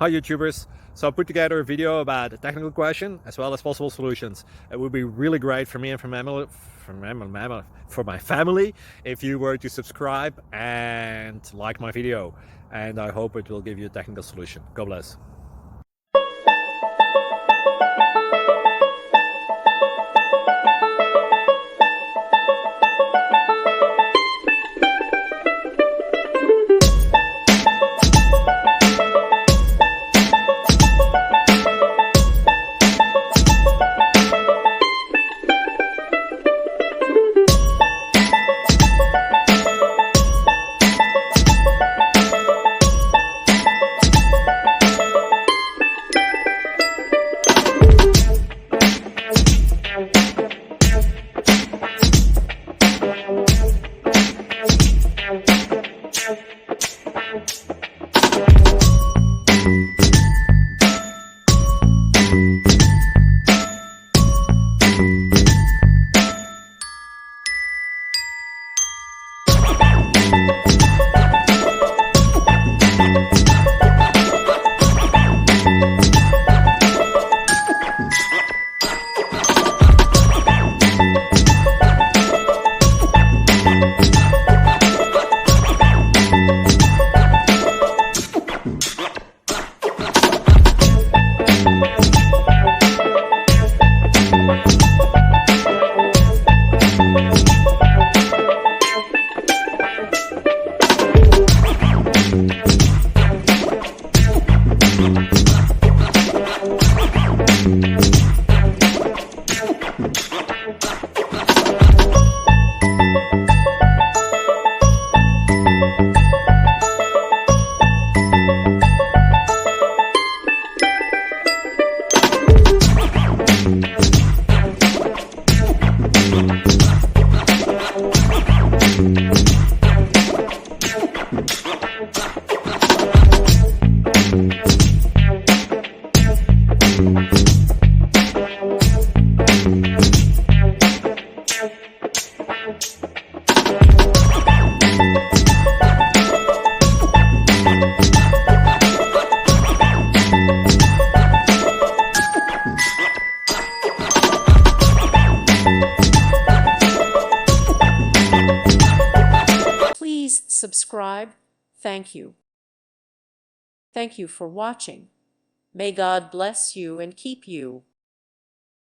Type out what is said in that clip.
Hi YouTubers! So I put together a video about a technical question as well as possible solutions. It would be really great for me and for my family if you were to subscribe and like my video, and I hope it will give you a technical solution. God bless. Please subscribe. Thank you. Thank you for watching. May God bless you and keep you.